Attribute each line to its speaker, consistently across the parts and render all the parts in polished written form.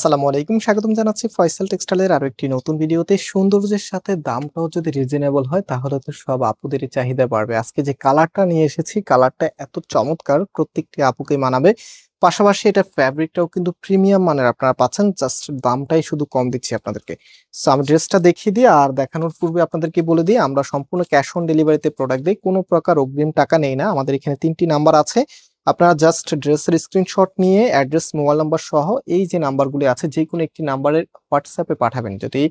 Speaker 1: আসসালামু আলাইকুম, স্বাগতম জানাচ্ছি ফয়সাল টেক্সটাইলের আরো একটি নতুন ভিডিওতে। সৌন্দর্যের সাথে দামটাও যদি রিজনেবল হয় তাহলে তো সব আপুদেরই চাহিদা বাড়বে। আজকে যে কালারটা নিয়ে এসেছি, কালারটা এত চমৎকার, প্রত্যেকটি আপুকে মানাবে। পাশাপাশি এটা ফ্যাব্রিকটাও কিন্তু প্রিমিয়াম মানের আপনারা পাচ্ছেন, জাস্ট দামটাই শুধু কম দিচ্ছি আপনাদেরকে। সো আমি ড্রেসটা দেখিয়ে দিই, আর দেখানোর পূর্বে আপনাদেরকে বলে দিই আমরা সম্পূর্ণ ক্যাশ অন ডেলিভারিতে প্রোডাক্ট দিই, কোনো প্রকার অগ্রিম টাকা নেই না। আমাদের এখানে 3টি নাম্বার আছে, আপনারা জাস্ট ড্রেসের স্ক্রিনশট নিয়ে অ্যাড্রেস, মোবাইল নাম্বার সহ এই যে নাম্বারগুলি আছে যে কোনো একটি নাম্বারের হোয়াটসঅ্যাপে পাঠাবেন। যদি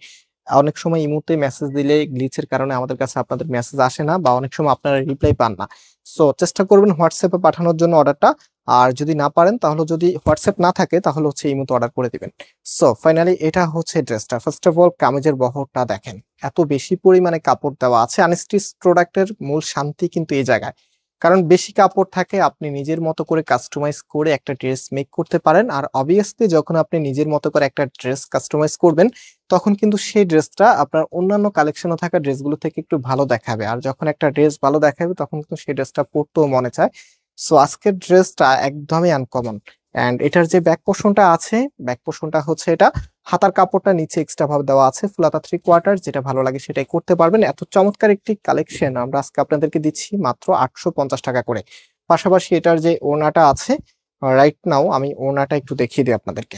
Speaker 1: অনেক সময় ইমোতে মেসেজ দিলে গ্লিচের কারণে আমাদের কাছে আপনাদের মেসেজ আসে না, বা অনেক সময় আপনারা রিপ্লাই পান না। সো চেষ্টা করবেন হোয়াটসঅ্যাপে পাঠানোর জন্য অর্ডারটা। আর যদি না পারেন তাহলে, যদি হোয়াটসঅ্যাপ না থাকে তাহলে হচ্ছে ইমোতে অর্ডার করে দিবেন। সো ফাইনালি এটা হচ্ছে ড্রেসটা। ফার্স্ট অফ অল কামিজের বহরটা দেখেন, এত বেশি পরিমাণে কাপড় দেওয়া আছে। আনস্টিচ প্রোডাক্টের মূল শান্তি কিন্তু এই জায়গায়, কারণ বেশি কাপড় থাকে, আপনি নিজের মতো করে কাস্টমাইজ করে একটা ড্রেস মেক করতে পারেন। আর অবভিয়াসলি যখন আপনি নিজের মতো করে একটা ড্রেস কাস্টমাইজ করবেন, তখন কিন্তু সেই ড্রেসটা আপনার অন্যান্য কালেকশনে থাকা ড্রেসগুলো থেকে একটু ভালো দেখাবে। আর যখন একটা ড্রেস ভালো দেখাবে তখন কিন্তু সেই ড্রেসটা পরতেও মনে চায়। সো আজকের ড্রেসটা একদমই আনকমন। অ্যান্ড এটার যে ব্যাক পোর্শনটা আছে, ব্যাক পোর্শনটা হচ্ছে এটা হাতার কাপড়টা নিচে এক্সট্রা ভাবে দেওয়া আছে, ফুল হাতা 3/4, যেটা ভালো লাগে সেটাই করতে পারবেন। এত চমৎকার একটি কালেকশন আমরা আজকে আপনাদেরকে দিচ্ছি মাত্র 850 টাকা করে। পাশাপাশি এটার যে ওড়নাটা আছে, রাইট নাও আমি ওড়নাটা একটু দেখিয়ে দিই আপনাদেরকে।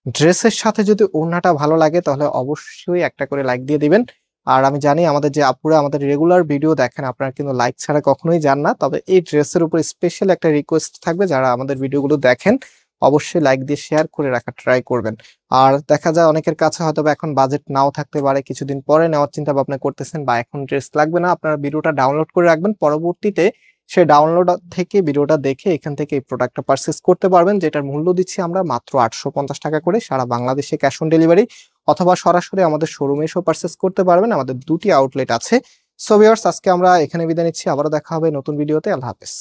Speaker 1: ড্রেসের সাথে যদি ওড়নাটা ভালো লাগে তাহলে অবশ্যই একটা করে লাইক দিয়ে দিবেন। আর আমি জানি আমাদের যে আপুরা আমাদের রেগুলার ভিডিও দেখেন, আপনারা কিন্তু লাইক ছাড়া কখনোই যান না। তবে এই ড্রেসের উপর স্পেশাল একটা রিকোয়েস্ট থাকবে, যারা আমাদের ভিডিওগুলো দেখেন অবশ্যই লাইক দিয়ে শেয়ার করে রাখার ট্রাই করবেন। আর দেখা যায় অনেকের কাছে হয়তো এখন বাজেট নাও থাকতে পারে, কিছুদিন পরে নেওয়ার চিন্তা ভাবনা করতেছেন, বা এখন ড্রেস লাগবে না, আপনারা ভিডিওটা ডাউনলোড করে রাখবেন। পরবর্তীতে সেই ডাউনলোড থেকে ভিডিওটা দেখে এখান থেকে এই প্রোডাক্টটা পারচেস করতে পারবেন, যেটার মূল্য দিচ্ছি আমরা মাত্র 850 টাকা করে, সারা বাংলাদেশে ক্যাশ অন ডেলিভারি, অথবা সরাসরি আমাদের শোরুমে এসেও পারচেস করতে পারবেন। আমাদের 2টি আউটলেট আছে। সো ভিউয়ার্স, আজকে আমরা এখানে বিদায় নিচ্ছি, আবারও দেখা হবে নতুন ভিডিওতে। আল্লাহ হাফেজ।